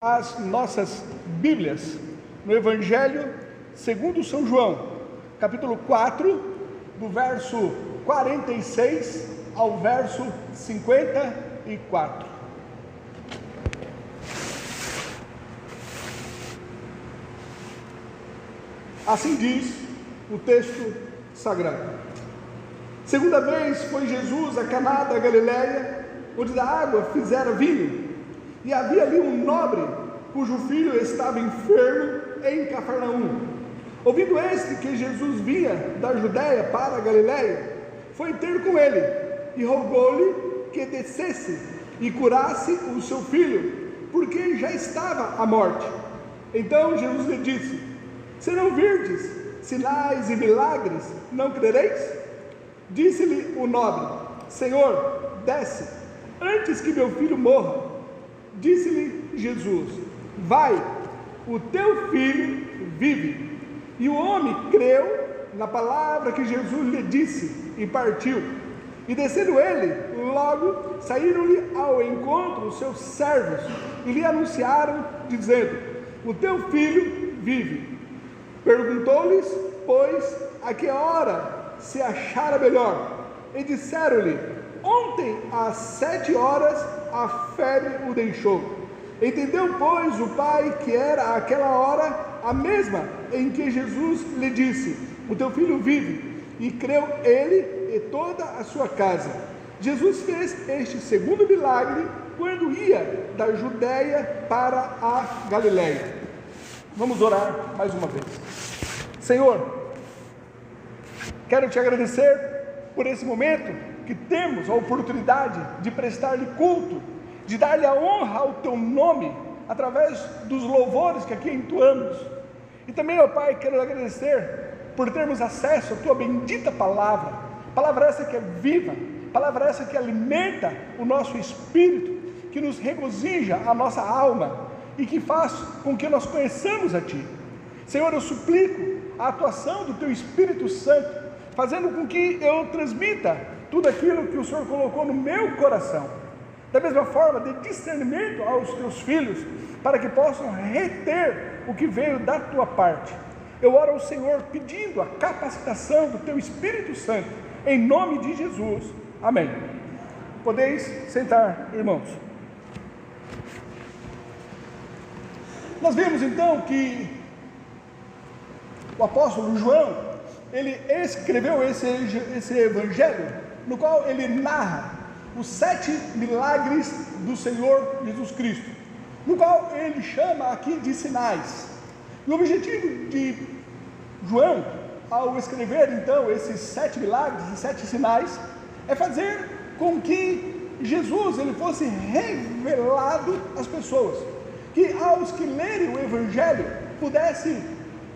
As nossas Bíblias no Evangelho segundo São João, capítulo 4, do verso 46 ao verso 54. Assim diz o texto sagrado. Segunda vez foi Jesus a Caná da Galileia, onde da água fizera vinho. E havia ali um nobre, cujo filho estava enfermo em Cafarnaum. Ouvindo este que Jesus vinha da Judéia para a Galileia, foi ter com ele, e rogou-lhe que descesse e curasse o seu filho, porque já estava à morte. Então Jesus lhe disse: se não virdes sinais e milagres, não crereis? Disse-lhe o nobre: Senhor, desce, antes que meu filho morra. Disse-lhe Jesus: vai, o teu filho vive. E o homem creu na palavra que Jesus lhe disse e partiu. E descendo ele, logo saíram-lhe ao encontro os seus servos e lhe anunciaram, dizendo: o teu filho vive. Perguntou-lhes, pois, a que hora se achara melhor. E disseram-lhe: ontem às 7 horas a febre o deixou. Entendeu, pois, o pai que era aquela hora a mesma em que Jesus lhe disse: o teu filho vive. E creu ele e toda a sua casa. Jesus fez este segundo milagre quando ia da Judéia para a Galileia. Vamos orar mais uma vez. Senhor, quero te agradecer por esse momento que temos a oportunidade de prestar-lhe culto, de dar-lhe a honra ao teu nome, através dos louvores que aqui entoamos. E também, ó Pai, quero agradecer por termos acesso à tua bendita palavra essa que é viva, palavra essa que alimenta o nosso espírito, que nos regozija a nossa alma e que faz com que nós conheçamos a Ti. Senhor, eu suplico a atuação do teu Espírito Santo, fazendo com que eu transmita tudo aquilo que o Senhor colocou no meu coração, da mesma forma, de discernimento aos teus filhos, para que possam reter o que veio da tua parte. Eu oro ao Senhor pedindo a capacitação do teu Espírito Santo, em nome de Jesus, amém. Podeis sentar, irmãos. Nós vimos então que o apóstolo João, ele escreveu esse evangelho, no qual ele narra os 7 milagres do Senhor Jesus Cristo, no qual ele chama aqui de sinais. E o objetivo de João, ao escrever então esses 7 milagres e 7 sinais, é fazer com que Jesus ele fosse revelado às pessoas, que aos que lerem o evangelho pudessem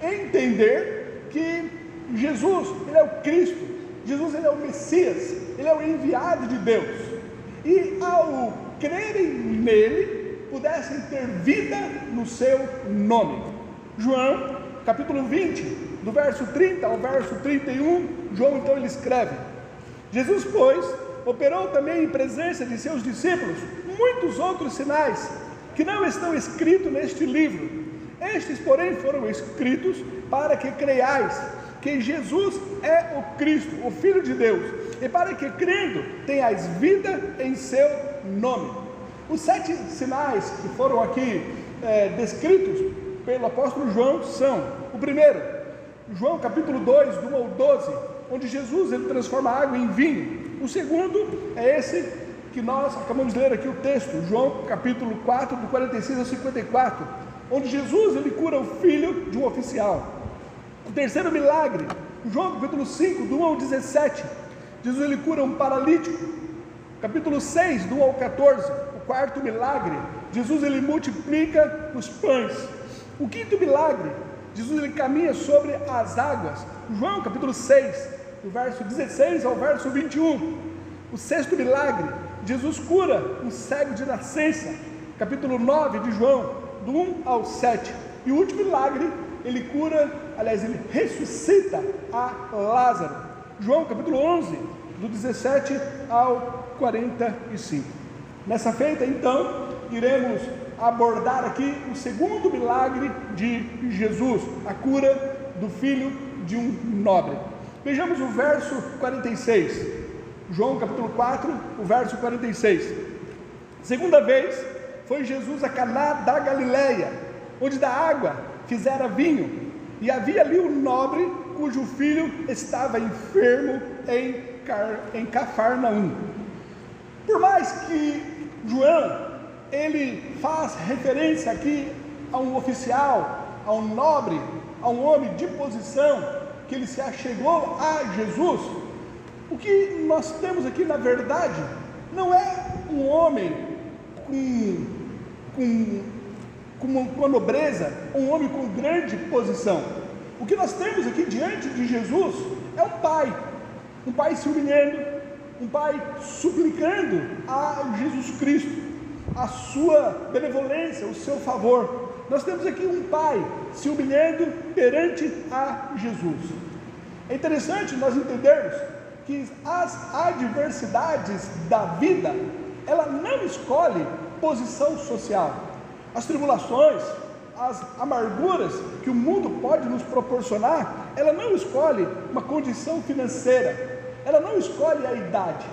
entender que Jesus ele é o Cristo, Jesus ele é o Messias, ele é o enviado de Deus, e ao crerem nele, pudessem ter vida no seu nome. João, capítulo 20, do verso 30 ao verso 31, João então ele escreve: Jesus, pois, operou também em presença de seus discípulos muitos outros sinais, que não estão escritos neste livro. Estes, porém, foram escritos para que creiais que Jesus é o Cristo, o Filho de Deus, e para que, crendo, tenhais vida em seu nome. Os 7 sinais que foram aqui descritos pelo apóstolo João são: o primeiro, João capítulo 2, do 1 ao 12, onde Jesus ele transforma a água em vinho. O segundo é esse que nós acabamos de ler aqui o texto, João capítulo 4, do 46 ao 54, onde Jesus ele cura o filho de um oficial. O terceiro milagre, João capítulo 5, do 1 ao 17, Jesus ele cura um paralítico. Capítulo 6, do 1 ao 14, o quarto milagre, Jesus ele multiplica os pães. O quinto milagre, Jesus ele caminha sobre as águas. João capítulo 6, do verso 16 ao verso 21. O sexto milagre, Jesus cura um cego de nascença. Capítulo 9 de João, do 1 ao 7. E o último milagre, ele cura, ele ressuscita a Lázaro. João capítulo 11, do 17 ao 45. Nessa feita, então, iremos abordar aqui o segundo milagre de Jesus, a cura do filho de um nobre. Vejamos o verso 46, João capítulo 4, o verso 46. Segunda vez foi Jesus a Caná da Galileia, onde da água fizera vinho, e havia ali um nobre cujo filho estava enfermo em Cafarnaum. Por mais que João, ele faz referência aqui a um oficial, a um nobre, a um homem de posição, que ele se achegou a Jesus, o que nós temos aqui na verdade, não é um homem com uma nobreza, um homem com grande posição. O que nós temos aqui diante de Jesus é um pai se humilhando, um pai suplicando a Jesus Cristo a sua benevolência, o seu favor. Nós temos aqui um pai se humilhando perante a Jesus. É interessante nós entendermos que as adversidades da vida, ela não escolhe posição social. As tribulações, as amarguras que o mundo pode nos proporcionar, ela não escolhe uma condição financeira, ela não escolhe a idade.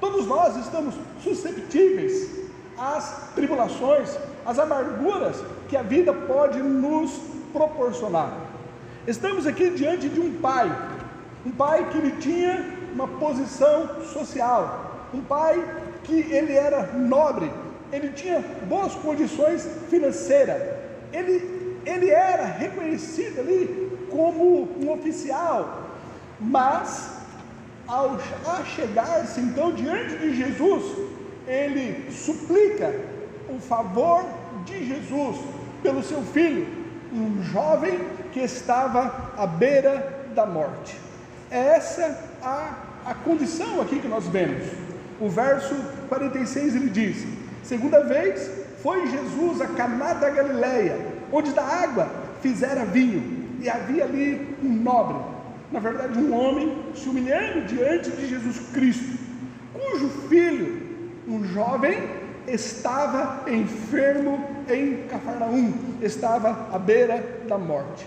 Todos nós estamos susceptíveis às tribulações, às amarguras que a vida pode nos proporcionar. Estamos aqui diante de um pai que ele tinha uma posição social, um pai que ele era nobre, ele tinha boas condições financeiras, ele era reconhecido ali como um oficial, mas ao chegar-se então diante de Jesus, ele suplica o favor de Jesus pelo seu filho, um jovem que estava à beira da morte. Essa a condição aqui que nós vemos. O verso 46 ele diz: segunda vez foi Jesus a Caná da Galileia, onde da água fizera vinho, e havia ali um nobre, na verdade um homem, se humilhando diante de Jesus Cristo, cujo filho, um jovem, estava enfermo em Cafarnaum, estava à beira da morte.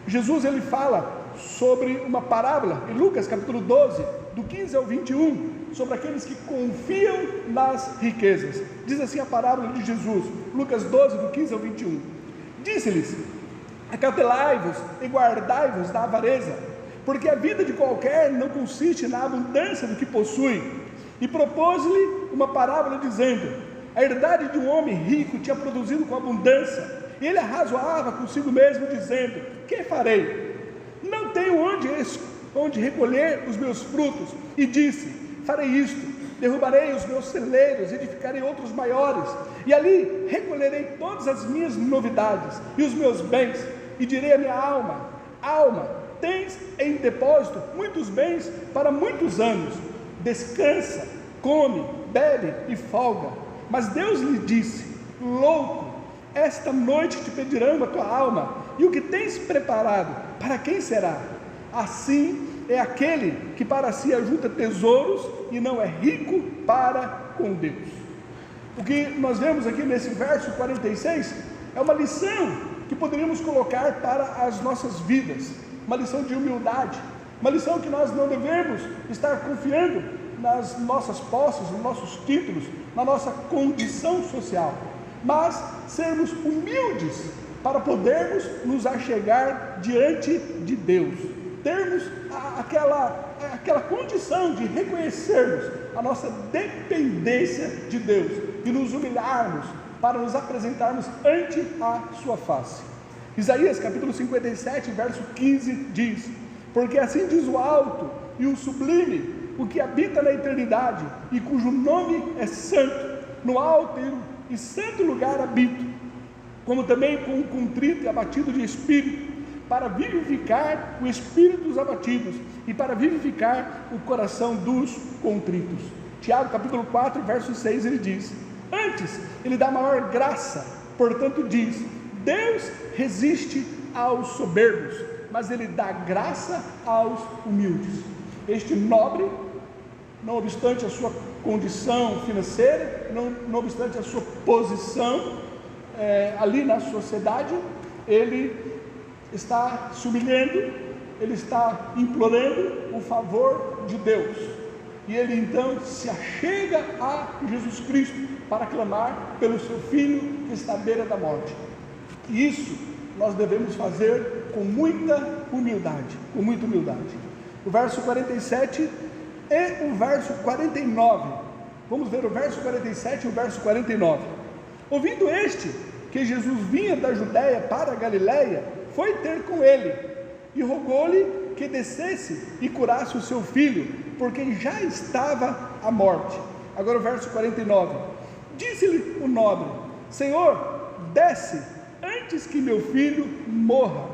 Jesus ele fala sobre uma parábola em Lucas capítulo 12, do 15 ao 21, sobre aqueles que confiam nas riquezas. Diz assim a parábola de Jesus, Lucas 12, do 15 ao 21. Disse-lhes: acautelai-vos e guardai-vos da avareza, porque a vida de qualquer não consiste na abundância do que possui. E propôs-lhe uma parábola dizendo: a herdade de um homem rico tinha produzido com abundância, e ele arrazoava consigo mesmo dizendo: que farei? Não tenho onde recolher os meus frutos. E disse: farei isto, derrubarei os meus celeiros, edificarei outros maiores, e ali recolherei todas as minhas novidades e os meus bens, e direi à minha alma: alma, tens em depósito muitos bens para muitos anos, descansa, come, bebe e folga. Mas Deus lhe disse: louco, esta noite te pedirão a tua alma, e o que tens preparado, para quem será? Assim é aquele que para si ajunta tesouros e não é rico para com Deus. O que nós vemos aqui nesse verso 46 é uma lição que poderíamos colocar para as nossas vidas, uma lição de humildade, uma lição que nós não devemos estar confiando nas nossas posses, nos nossos títulos, na nossa condição social, mas sermos humildes para podermos nos achegar diante de Deus, termos aquela condição de reconhecermos a nossa dependência de Deus e nos humilharmos para nos apresentarmos ante a sua face. Isaías capítulo 57, verso 15 diz: porque assim diz o alto e o sublime, o que habita na eternidade e cujo nome é santo, no alto e santo lugar habito, como também com o contrito e abatido de espírito, para vivificar o espírito dos abatidos e para vivificar o coração dos contritos. Tiago capítulo 4, verso 6, ele diz: antes ele dá maior graça, portanto diz: Deus resiste aos soberbos, mas ele dá graça aos humildes. Este nobre, não obstante a sua condição financeira, não obstante a sua posição, ali na sociedade, ele está se humilhando, ele está implorando o favor de Deus, e ele então se achega a Jesus Cristo para clamar pelo seu filho que está à beira da morte. E isso nós devemos fazer com muita humildade, O verso 47 e o verso 49, vamos ver o verso 47 e o verso 49. Ouvindo este que Jesus vinha da Judéia para a Galiléia, foi ter com ele, e rogou-lhe que descesse e curasse o seu filho, porque já estava à morte. Agora o verso 49, disse-lhe o nobre: Senhor, desce, antes que meu filho morra.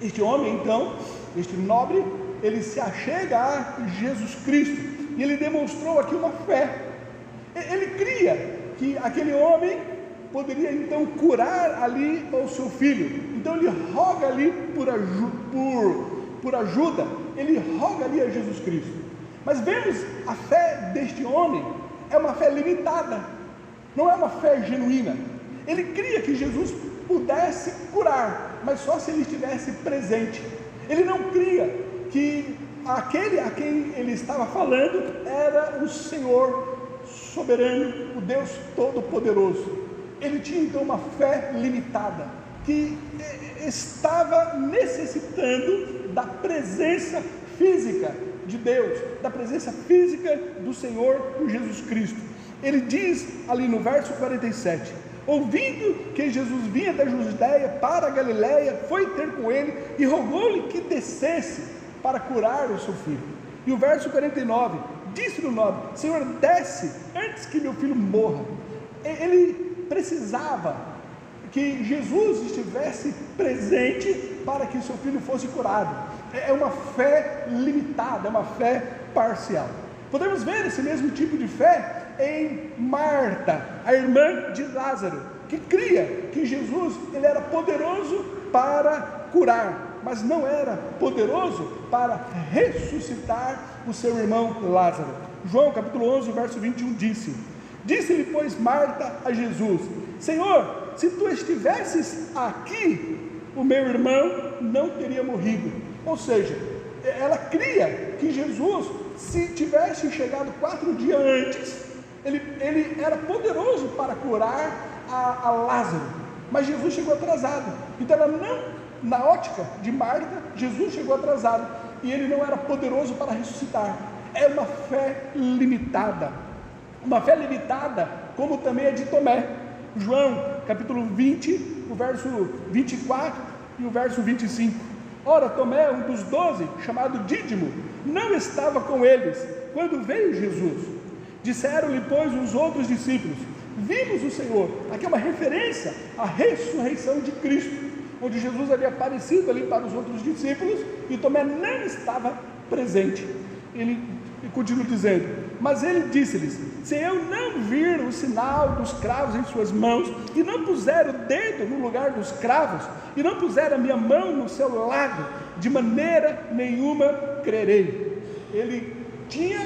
Este homem então, este nobre, ele se achega a Jesus Cristo, e ele demonstrou aqui uma fé. Ele cria que aquele homem poderia então curar ali o seu filho, então ele roga ali por ajuda, ele roga ali a Jesus Cristo. Mas vemos a fé deste homem, é uma fé limitada, não é uma fé genuína. Ele cria que Jesus pudesse curar, mas só se ele estivesse presente. Ele não cria que aquele a quem ele estava falando era o Senhor soberano, o Deus Todo-Poderoso. Ele tinha então uma fé limitada, que estava necessitando da presença física de Deus, da presença física do Senhor Jesus Cristo. Ele diz ali no verso 47, ouvindo que Jesus vinha da Judéia para a Galiléia, foi ter com ele e rogou-lhe que descesse para curar o seu filho. E o verso 49, disse-lhe o nobre: Senhor, desce antes que meu filho morra. Ele precisava que Jesus estivesse presente para que seu filho fosse curado. É uma fé limitada, é uma fé parcial. Podemos ver esse mesmo tipo de fé em Marta, a irmã de Lázaro, que cria que Jesus ele era poderoso para curar, mas não era poderoso para ressuscitar o seu irmão Lázaro. João capítulo 11, verso 21 disse-lhe pois Marta a Jesus: Senhor, se tu estivesses aqui, o meu irmão não teria morrido. Ou seja, ela cria que Jesus, se tivesse chegado 4 dias antes, ele era poderoso para curar a Lázaro, mas Jesus chegou atrasado. Então ela não, na ótica de Marta, Jesus chegou atrasado, e ele não era poderoso para ressuscitar. É uma fé limitada, como também é de Tomé. João capítulo 20, o verso 24 e o verso 25. Ora, Tomé, um dos 12, chamado Dídimo, não estava com eles quando veio Jesus. Disseram-lhe, pois, os outros discípulos: vimos o Senhor. Aqui é uma referência à ressurreição de Cristo, onde Jesus havia aparecido ali para os outros discípulos, e Tomé não estava presente. Ele continua dizendo: mas ele disse-lhes: se eu não vir o sinal dos cravos em suas mãos, e não puser o dedo no lugar dos cravos, e não puser a minha mão no seu lado, de maneira nenhuma crerei. Ele tinha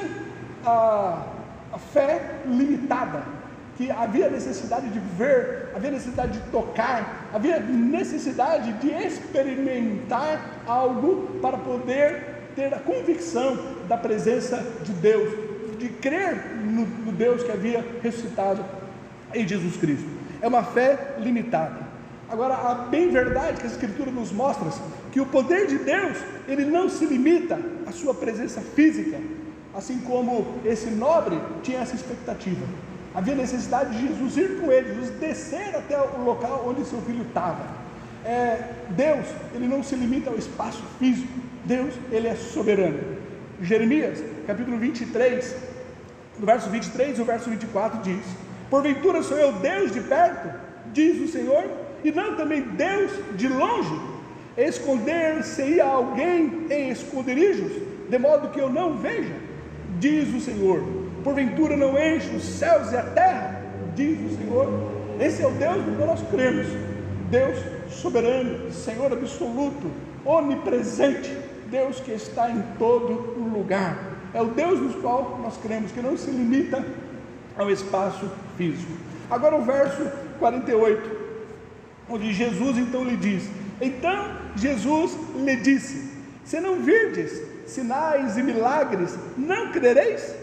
a fé limitada, que havia necessidade de ver, havia necessidade de tocar, havia necessidade de experimentar algo para poder ter a convicção da presença de Deus, de crer no Deus que havia ressuscitado em Jesus Cristo. É uma fé limitada. Agora, a bem verdade que a Escritura nos mostra, que o poder de Deus, ele não se limita à sua presença física, assim como esse nobre tinha essa expectativa. Havia necessidade de Jesus ir com ele, Jesus descer até o local onde seu filho estava. Deus, ele não se limita ao espaço físico. Deus, ele é soberano. Jeremias, capítulo 23, no verso 23 e o verso 24 diz: porventura sou eu Deus de perto, diz o Senhor, e não também Deus de longe? Esconder-se-ia alguém em esconderijos, de modo que eu não veja, diz o Senhor. Porventura não enche os céus e a terra, diz o Senhor. Esse é o Deus no qual nós cremos, Deus soberano, Senhor absoluto, onipresente, Deus que está em todo lugar. É o Deus no qual nós cremos, que não se limita ao espaço físico. Agora o verso 48, onde Jesus então lhe diz: então Jesus lhe disse: se não virdes sinais e milagres, não crereis?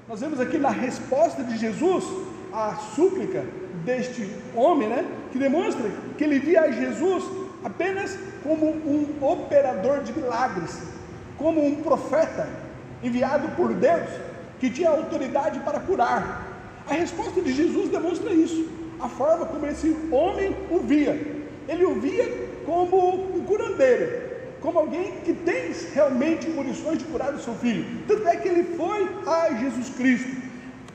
Nós vemos aqui na resposta de Jesus à súplica deste homem, que demonstra que ele via a Jesus apenas como um operador de milagres, como um profeta enviado por Deus, que tinha autoridade para curar. A resposta de Jesus demonstra isso, a forma como esse homem o via. Ele o via como um curandeiro, como alguém que tem realmente condições de curar o seu filho. Tanto é que ele foi a Jesus Cristo,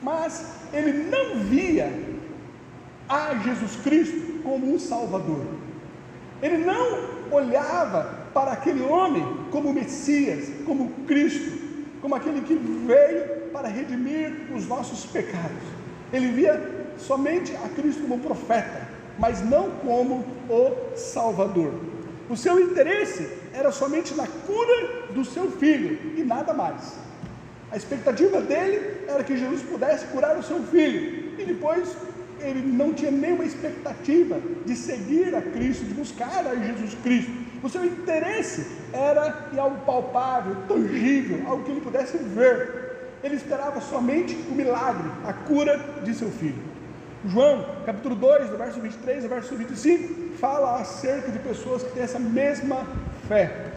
mas ele não via a Jesus Cristo como um Salvador. Ele não olhava para aquele homem como Messias, como Cristo, como aquele que veio para redimir os nossos pecados. Ele via somente a Cristo como profeta, mas não como o Salvador. O seu interesse era somente na cura do seu filho e nada mais. A expectativa dele era que Jesus pudesse curar o seu filho, e depois ele não tinha nenhuma expectativa de seguir a Cristo, de buscar a Jesus Cristo. O seu interesse era em algo palpável, tangível, algo que ele pudesse ver. Ele esperava somente o milagre, a cura de seu filho. João, capítulo 2, do verso 23 ao verso 25, fala acerca de pessoas que têm essa mesma fé,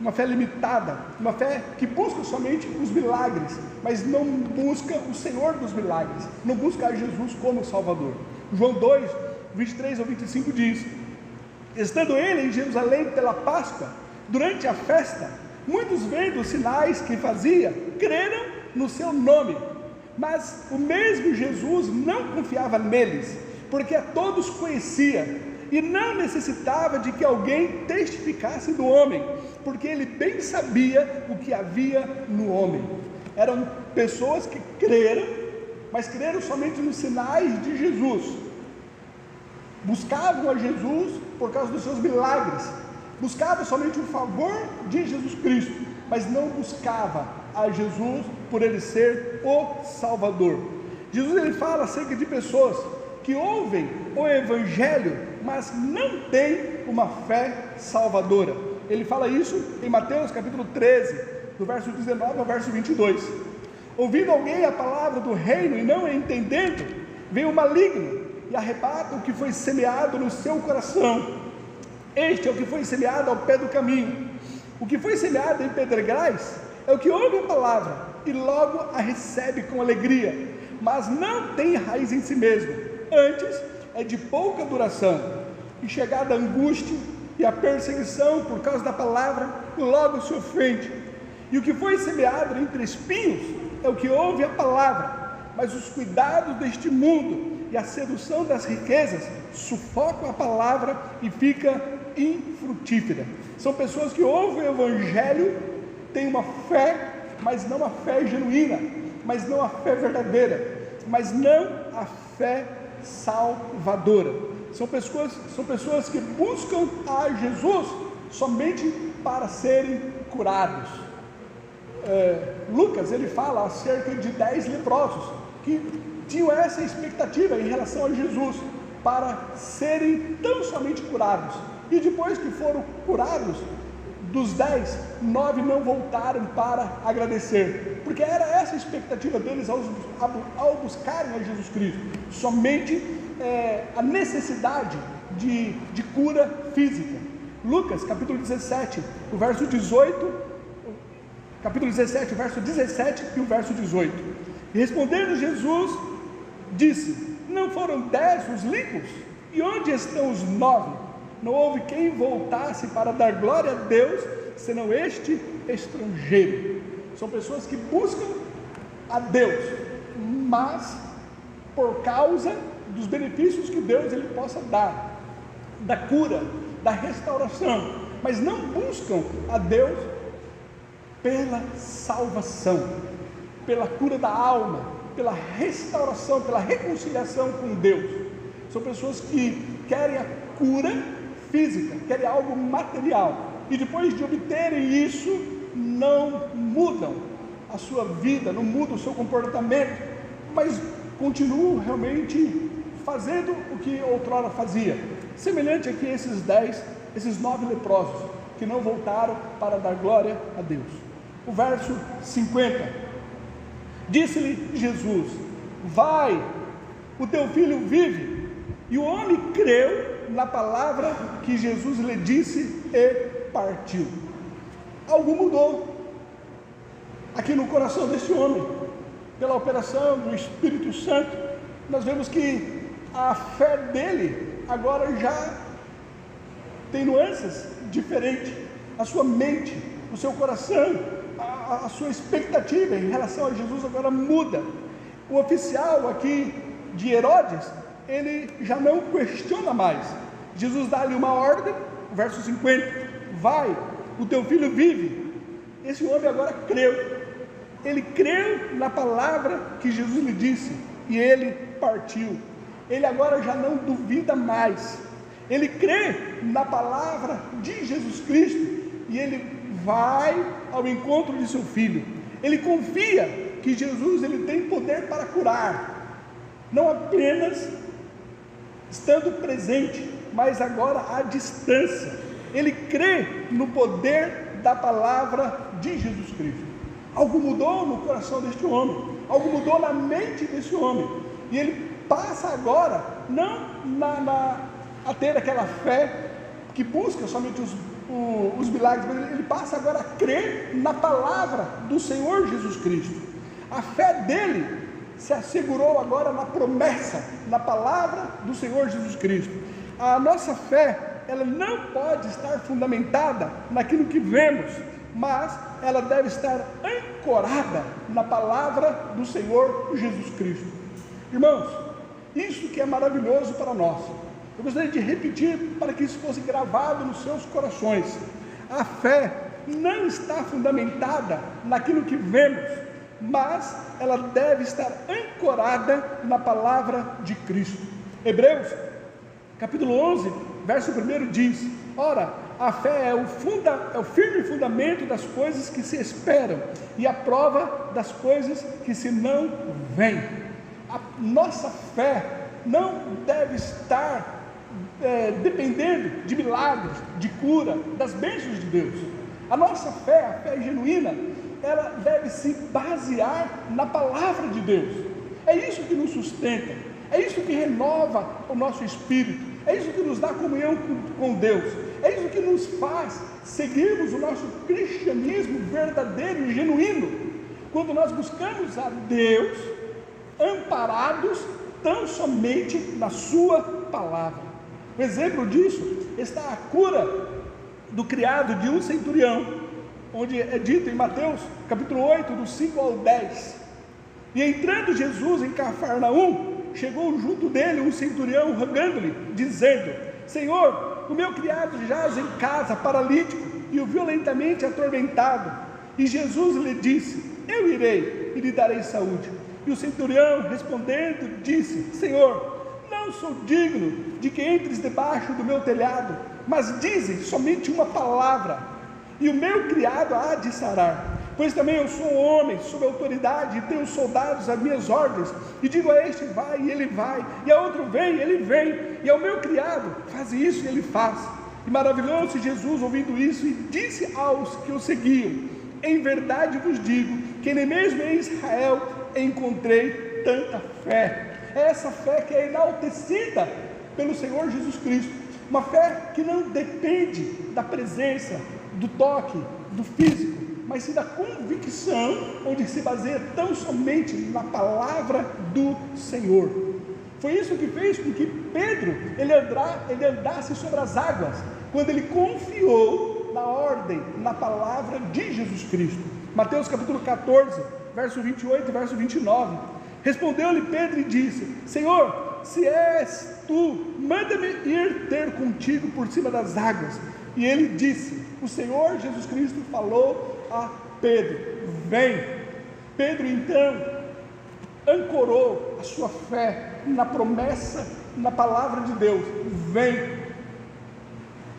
uma fé limitada, uma fé que busca somente os milagres, mas não busca o Senhor dos milagres, não busca a Jesus como Salvador. João 2, 23 ao 25 diz: estando ele em Jerusalém pela Páscoa, durante a festa, muitos vendo os sinais que fazia, creram no seu nome. Mas o mesmo Jesus não confiava neles, porque a todos conhecia, e não necessitava de que alguém testificasse do homem, porque ele bem sabia o que havia no homem. Eram pessoas que creram, mas creram somente nos sinais de Jesus, buscavam a Jesus por causa dos seus milagres, buscavam somente o favor de Jesus Cristo, mas não buscava a Jesus por ele ser o Salvador. Jesus ele fala acerca de pessoas que ouvem o Evangelho, mas não têm uma fé salvadora. Ele fala isso em Mateus capítulo 13, do verso 19 ao verso 22. Ouvindo alguém a palavra do reino e não a entendendo, vem o maligno e arrebata o que foi semeado no seu coração. Este é o que foi semeado ao pé do caminho. O que foi semeado em pedregais é o que ouve a palavra e logo a recebe com alegria, mas não tem raiz em si mesmo, antes é de pouca duração, e chegada a angústia e a perseguição por causa da palavra, logo se ofende. E o que foi semeado entre espinhos é o que ouve a palavra, mas os cuidados deste mundo e a sedução das riquezas sufocam a palavra e fica infrutífera. São pessoas que ouvem o Evangelho, têm uma fé, mas não a fé genuína, mas não a fé verdadeira, mas não a fé salvadora. São pessoas que buscam a Jesus somente para serem curados. Lucas ele fala acerca de 10 leprosos que tinham essa expectativa em relação a Jesus, para serem tão somente curados, e depois que foram curados, dos 10, 9 não voltaram para agradecer, porque era essa a expectativa deles ao buscarem a Jesus Cristo, somente a necessidade de cura física. Lucas capítulo 17, o verso 18, capítulo 17, o verso 17 e o verso 18. E respondendo Jesus, disse: não foram 10 os limpos? E onde estão os 9? Não houve quem voltasse para dar glória a Deus, senão este estrangeiro. São pessoas que buscam a Deus, mas por causa dos benefícios que Deus ele possa dar, da cura, da restauração, mas não buscam a Deus pela salvação, pela cura da alma, pela restauração, pela reconciliação com Deus. São pessoas que querem a cura física, querem algo material, e depois de obterem isso, não mudam a sua vida, não mudam o seu comportamento, mas continuam realmente fazendo o que outrora fazia, semelhante aqui a esses 9 leprosos, que não voltaram para dar glória a Deus. O verso 50, disse-lhe Jesus: vai, o teu filho vive. E o homem creu na palavra que Jesus lhe disse e partiu. Algo mudou aqui no coração desse homem, pela operação do Espírito Santo. Nós vemos que a fé dele agora já tem nuances diferentes. A sua mente, o seu coração, a sua expectativa em relação a Jesus agora muda. O oficial aqui de Herodes, ele já não questiona mais. Jesus dá-lhe uma ordem, verso 50, vai, o teu filho vive. Esse homem agora creu. Ele creu na palavra que Jesus lhe disse e ele partiu. Ele agora já não duvida mais. Ele crê na palavra de Jesus Cristo e ele vai ao encontro de seu filho. Ele confia que Jesus ele tem poder para curar, não apenas estando presente, mas agora à distância. Ele crê no poder da palavra de Jesus Cristo. Algo mudou no coração deste homem, algo mudou na mente desse homem, e ele passa agora não a ter aquela fé que busca somente os milagres, mas ele passa agora a crer na palavra do Senhor Jesus Cristo. A fé dele se assegurou agora na promessa, na palavra do Senhor Jesus Cristo. A nossa fé, ela não pode estar fundamentada naquilo que vemos, mas ela deve estar ancorada na palavra do Senhor Jesus Cristo. Irmãos, isso que é maravilhoso para nós. Eu gostaria de repetir para que isso fosse gravado nos seus corações. A fé não está fundamentada naquilo que vemos, mas ela deve estar ancorada na palavra de Cristo. Hebreus, capítulo 11, verso 1 diz: ora, a fé é o firme fundamento das coisas que se esperam e a prova das coisas que se não veem. A nossa fé não deve estar dependendo de milagres, de cura, das bênçãos de Deus. A nossa fé, a fé genuína, ela deve se basear na palavra de Deus. É isso que nos sustenta, é isso que renova o nosso espírito, é isso que nos dá comunhão com Deus, é isso que nos faz seguirmos o nosso cristianismo verdadeiro e genuíno, quando nós buscamos a Deus amparados tão somente na sua palavra. O exemplo disso está a cura do criado de um centurião, onde é dito em Mateus capítulo 8, do 5 ao 10. E entrando Jesus em Cafarnaum, chegou junto dele um centurião, rogando-lhe, dizendo: Senhor, o meu criado jaz em casa, paralítico, e o violentamente atormentado. E Jesus lhe disse: eu irei e lhe darei saúde. E o centurião, respondendo, disse: Senhor, não sou digno de que entres debaixo do meu telhado, mas dize somente uma palavra, e o meu criado há de sarar. Pois também eu sou um homem sob autoridade, e tenho soldados às minhas ordens, e digo a este: vai, e ele vai, e a outro: vem, e ele vem, e ao meu criado: faz isso, e ele faz. E maravilhou-se Jesus ouvindo isso, e disse aos que o seguiam: em verdade vos digo, que nem mesmo em Israel encontrei tanta fé. É essa fé que é enaltecida pelo Senhor Jesus Cristo, uma fé que não depende da presença, do toque, do físico, mas sim da convicção, onde se baseia tão somente na palavra do Senhor. Foi isso que fez com que Pedro ele andasse sobre as águas, quando ele confiou na ordem, na palavra de Jesus Cristo. Mateus capítulo 14, verso 28 e verso 29. Respondeu-lhe Pedro e disse: Senhor, se és tu, manda-me ir ter contigo por cima das águas. E ele disse: o Senhor Jesus Cristo falou a Pedro: vem. Pedro então ancorou a sua fé na promessa, na palavra de Deus: vem.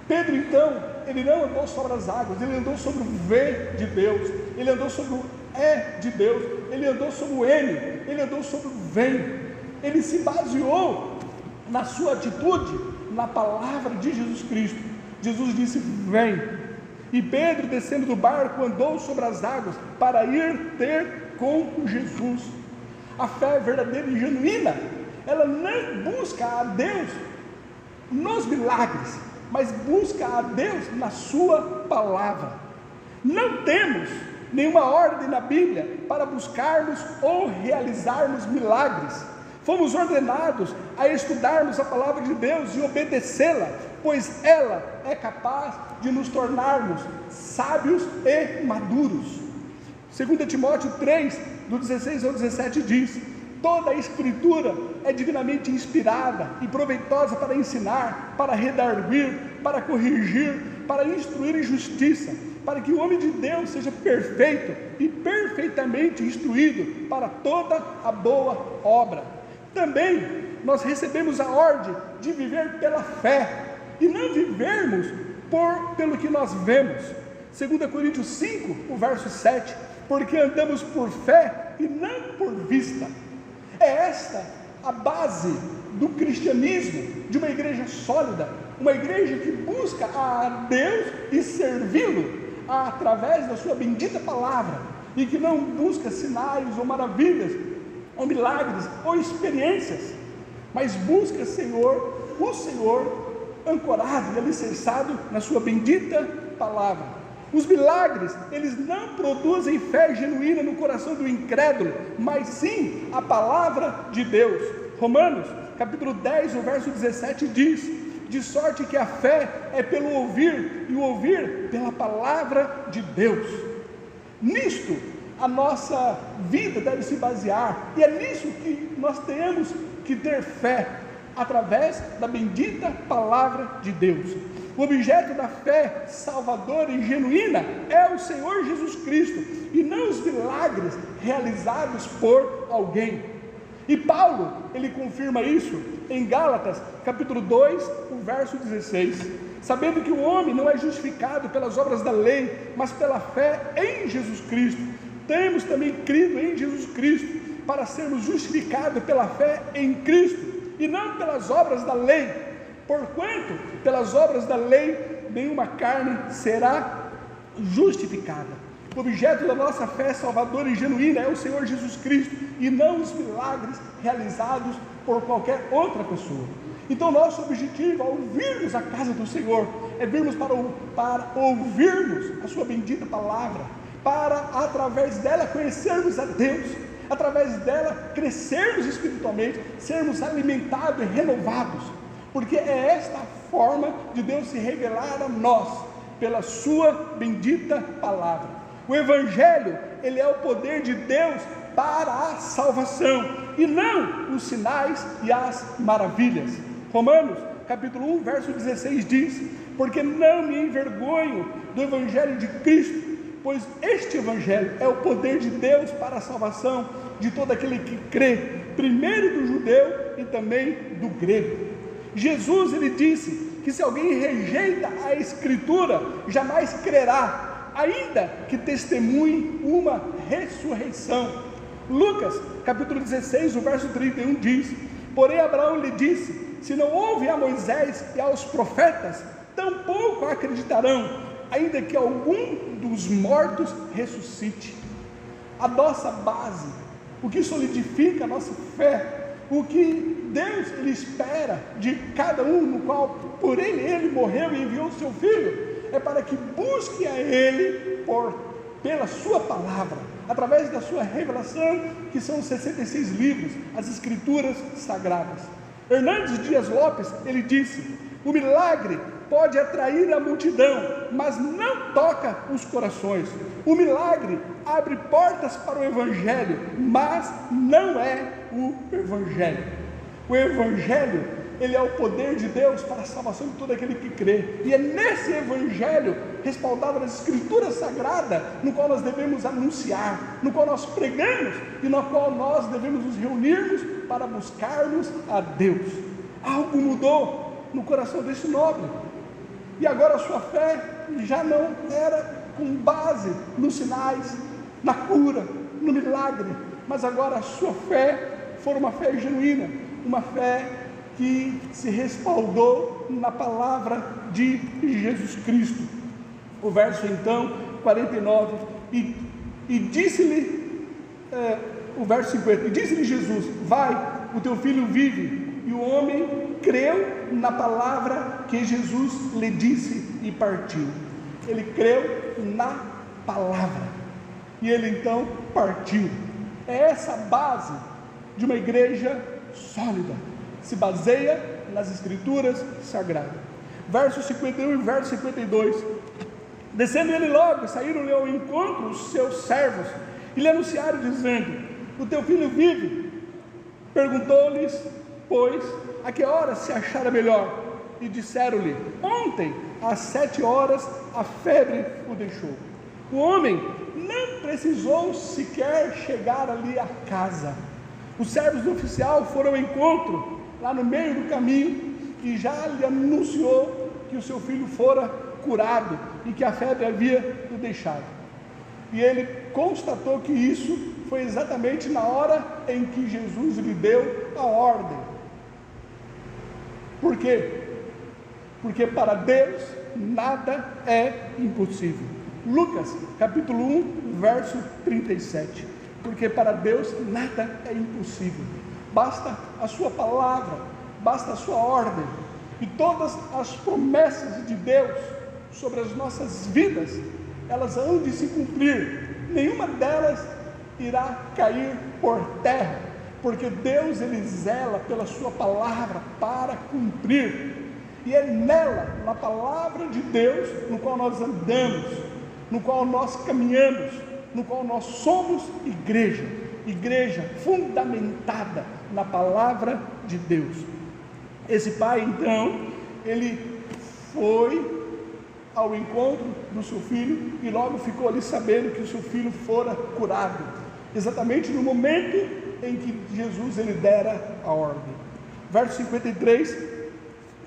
Pedro então, ele não andou sobre as águas, ele andou sobre o V de Deus, ele andou sobre o E de Deus, ele andou sobre o N, ele andou sobre o vem. Ele se baseou na sua atitude, na palavra de Jesus Cristo. Jesus disse: vem. E Pedro, descendo do barco, andou sobre as águas para ir ter com Jesus. A fé verdadeira e genuína, ela não busca a Deus nos milagres, mas busca a Deus na sua palavra. Não temos nenhuma ordem na Bíblia para buscarmos ou realizarmos milagres. Fomos ordenados a estudarmos a palavra de Deus e obedecê-la, pois ela é capaz de nos tornarmos sábios e maduros. 2 Timóteo 3, do 16 ao 17 diz: toda a Escritura é divinamente inspirada e proveitosa para ensinar, para redarguir, para corrigir, para instruir em justiça, para que o homem de Deus seja perfeito e perfeitamente instruído para toda a boa obra. Também nós recebemos a ordem de viver pela fé e não vivermos pelo que nós vemos. 2 Coríntios 5, o verso 7, porque andamos por fé e não por vista. É esta a base do cristianismo, de uma igreja sólida, uma igreja que busca a Deus e servi-lo através da sua bendita palavra, e que não busca sinais ou maravilhas, ou milagres, ou experiências, mas busca o Senhor ancorado e alicerçado na sua bendita palavra. Os milagres, eles não produzem fé genuína no coração do incrédulo, mas sim a palavra de Deus. Romanos, capítulo 10, o verso 17 diz: de sorte que a fé é pelo ouvir, e o ouvir pela palavra de Deus. Nisto a nossa vida deve se basear, e é nisso que nós temos que ter fé, através da bendita palavra de Deus. O objeto da fé salvadora e genuína é o Senhor Jesus Cristo, e não os milagres realizados por alguém. E Paulo, ele confirma isso em Gálatas, capítulo 2, o verso 16, sabendo que o homem não é justificado pelas obras da lei, mas pela fé em Jesus Cristo. Temos também crido em Jesus Cristo, para sermos justificados pela fé em Cristo, e não pelas obras da lei, porquanto pelas obras da lei nenhuma carne será justificada. O objeto da nossa fé salvadora e genuína é o Senhor Jesus Cristo, e não os milagres realizados por qualquer outra pessoa. Então nosso objetivo ao virmos a casa do Senhor é virmos para ouvirmos a sua bendita palavra, para através dela conhecermos a Deus, através dela crescermos espiritualmente, sermos alimentados e renovados, porque é esta a forma de Deus se revelar a nós, pela sua bendita palavra. O Evangelho, ele é o poder de Deus para a salvação, e não os sinais e as maravilhas. Romanos, capítulo 1, verso 16 diz: porque não me envergonho do Evangelho de Cristo, pois este Evangelho é o poder de Deus para a salvação de todo aquele que crê, primeiro do judeu e também do grego. Jesus, ele disse que se alguém rejeita a Escritura, jamais crerá, ainda que testemunhe uma ressurreição. Lucas, capítulo 16, o verso 31 diz: porém Abraão lhe disse: se não houve a Moisés e aos profetas, tampouco acreditarão, ainda que algum dos mortos ressuscite. A nossa base, o que solidifica a nossa fé, o que Deus ele espera de cada um, no qual por ele morreu e enviou o seu Filho, é para que busque a Ele pela sua palavra, através da sua revelação, que são os 66 livros, as Escrituras Sagradas. Hernandes Dias Lopes, ele disse: o milagre pode atrair a multidão, mas não toca os corações. O milagre abre portas para o Evangelho, mas não é o Evangelho. O Evangelho, ele é o poder de Deus para a salvação de todo aquele que crê, e é nesse Evangelho, respaldado nas Escrituras Sagradas, no qual nós devemos anunciar, no qual nós pregamos, e no qual nós devemos nos reunirmos para buscarmos a Deus. Algo mudou no coração desse nobre, e agora a sua fé já não era com base nos sinais, na cura, no milagre, mas agora a sua fé foi uma fé genuína, uma fé que se respaldou na palavra de Jesus Cristo. O verso então 49, e disse-lhe, o verso 50, e disse-lhe Jesus: vai, o teu filho vive. E o homem creu na palavra que Jesus lhe disse e partiu. Ele creu na palavra e ele então partiu. É essa a base de uma igreja sólida, se baseia nas escrituras sagradas. Verso 51 e verso 52: descendo ele logo, saíram-lhe ao encontro os seus servos e lhe anunciaram, dizendo: o teu filho vive. Perguntou-lhes, pois, a que hora se achara melhor? E disseram-lhe: ontem, às 7 horas, a febre o deixou. O homem não precisou sequer chegar ali à casa. Os servos do oficial foram ao encontro, lá no meio do caminho, e já lhe anunciou que o seu filho fora curado e que a febre havia o deixado. E ele constatou que isso foi exatamente na hora em que Jesus lhe deu a ordem. Por quê? Porque para Deus nada é impossível. Lucas capítulo 1, verso 37. Porque para Deus nada é impossível. Basta a sua palavra, basta a sua ordem, e todas as promessas de Deus sobre as nossas vidas, elas hão de se cumprir. Nenhuma delas irá cair por terra, porque Deus, ele zela pela sua palavra para cumprir. E é nela, na palavra de Deus, no qual nós andamos, no qual nós caminhamos, no qual nós somos igreja fundamentada na palavra de Deus. Esse pai então, ele foi ao encontro do seu filho e logo ficou ali sabendo que o seu filho fora curado, exatamente no momento em que Jesus ele dera a ordem. Verso 53,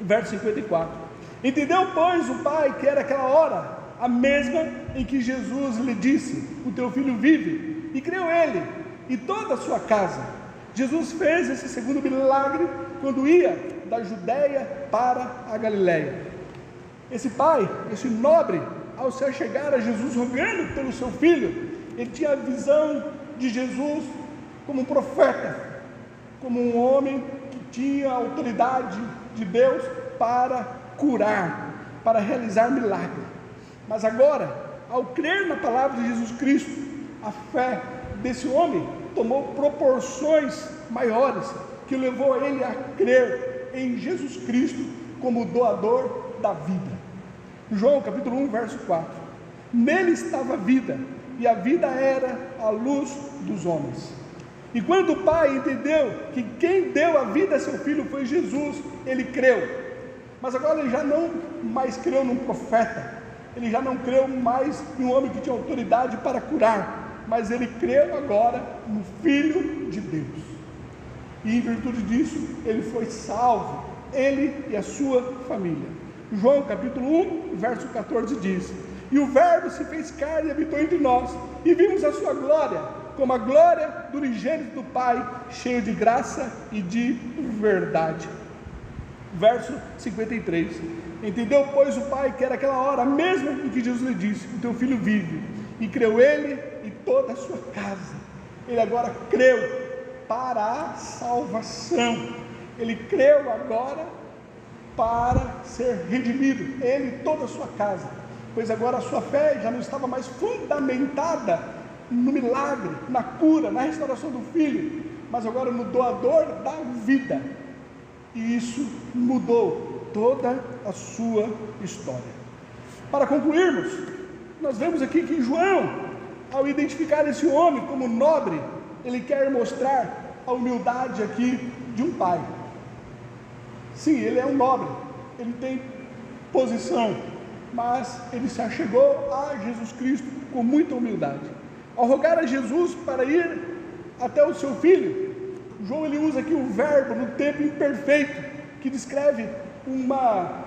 verso 54: entendeu, pois, o pai que era aquela hora a mesma em que Jesus lhe disse: o teu filho vive, e creu ele e toda a sua casa. Jesus fez esse segundo milagre quando ia da Judéia para a Galiléia. Esse pai, esse nobre, ao se achegar a Jesus rogando pelo seu filho, ele tinha a visão de Jesus como um profeta, como um homem que tinha a autoridade de Deus para curar, para realizar milagres. Mas agora, ao crer na palavra de Jesus Cristo, a fé desse homem tomou proporções maiores, que levou ele a crer em Jesus Cristo como doador da vida. João capítulo 1, verso 4: nele estava a vida, e a vida era a luz dos homens. E quando o pai entendeu que quem deu a vida a seu filho foi Jesus, ele creu. Mas agora ele já não mais creu num profeta, ele já não creu mais em um homem que tinha autoridade para curar, mas ele creu agora no Filho de Deus. E em virtude disso, ele foi salvo, ele e a sua família. João capítulo 1, verso 14 diz: e o verbo se fez carne e habitou entre nós, e vimos a sua glória, como a glória do unigênito do Pai, cheio de graça e de verdade. Verso 53: entendeu, pois, o pai que era aquela hora mesmo em que Jesus lhe disse: o teu filho vive, e creu ele e toda a sua casa. Ele agora creu para a salvação, ele creu agora para ser redimido, ele e toda a sua casa, pois agora a sua fé já não estava mais fundamentada no milagre, na cura, na restauração do filho, mas agora no doador da vida. E isso mudou toda a sua história. Para concluirmos, nós vemos aqui que João, ao identificar esse homem como nobre, ele quer mostrar a humildade aqui de um pai. Sim, ele é um nobre, ele tem posição, mas ele se achegou a Jesus Cristo com muita humildade. Ao rogar a Jesus para ir até o seu filho, João ele usa aqui o verbo no tempo imperfeito, que descreve uma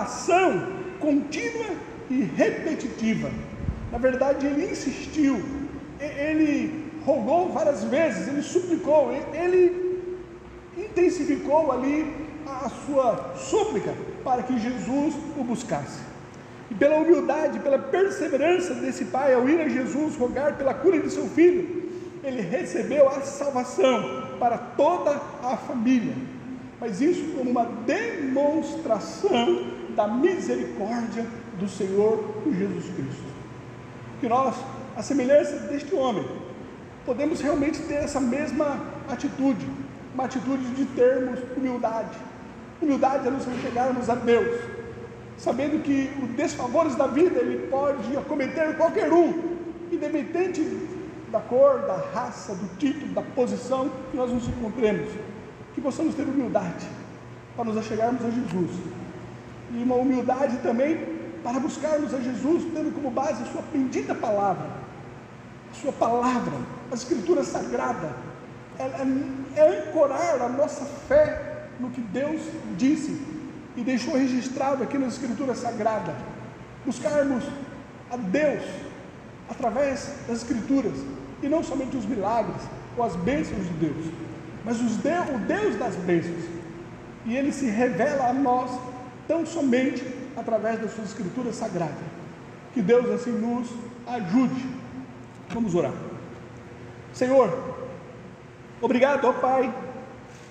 ação contínua e repetitiva. Na verdade, ele insistiu, ele rogou várias vezes, ele suplicou, ele intensificou ali a sua súplica para que Jesus o buscasse. E pela humildade, pela perseverança desse pai, ao ir a Jesus rogar pela cura de seu filho, ele recebeu a salvação para toda a família. Mas isso como uma demonstração da misericórdia do Senhor Jesus Cristo. Que nós, à semelhança deste homem, podemos realmente ter essa mesma atitude, uma atitude de termos humildade. Humildade é nos chegarmos a Deus, sabendo que os desfavores da vida ele pode acometer qualquer um, independente da cor, da raça, do título, da posição que nós nos encontremos. Que possamos ter humildade para nos achegarmos a Jesus, e uma humildade também para buscarmos a Jesus, tendo como base a sua bendita palavra, a Escritura Sagrada, é ancorar a nossa fé no que Deus disse e deixou registrado aqui na Escritura Sagrada. Buscarmos a Deus através das Escrituras, e não somente os milagres ou as bênçãos de Deus, mas o Deus das bênçãos, e Ele se revela a nós tão somente através das suas Escrituras Sagradas. Que Deus assim nos ajude. Vamos orar. Senhor, obrigado, ó Pai,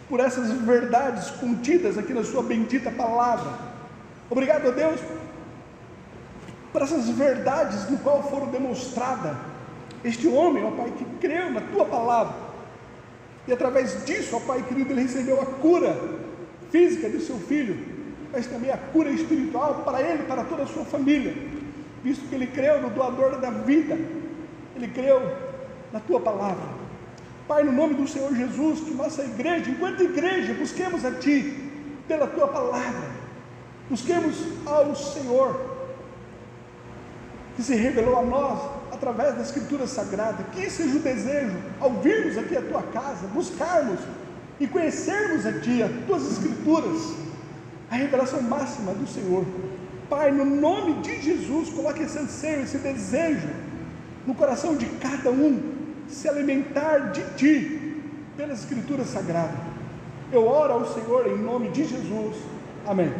por essas verdades contidas aqui na sua bendita palavra. Obrigado, ó Deus, por essas verdades no qual foram demonstradas este homem, ó Pai, que creu na tua palavra, e através disso, ó Pai querido, ele recebeu a cura física de seu filho, mas também a cura espiritual para ele, para toda a sua família, visto que ele creu no doador da vida, ele creu na tua palavra. Pai, no nome do Senhor Jesus, que nossa igreja, enquanto igreja, busquemos a Ti, pela Tua palavra, busquemos ao Senhor, que se revelou a nós, através da Escritura Sagrada. Que seja o desejo, ao virmos aqui a Tua casa, buscarmos e conhecermos a Ti, as Tuas Escrituras, a revelação máxima do Senhor. Pai, no nome de Jesus, coloque esse anseio, esse desejo, no coração de cada um, se alimentar de Ti, pelas Escrituras Sagradas. Eu oro ao Senhor em nome de Jesus, amém.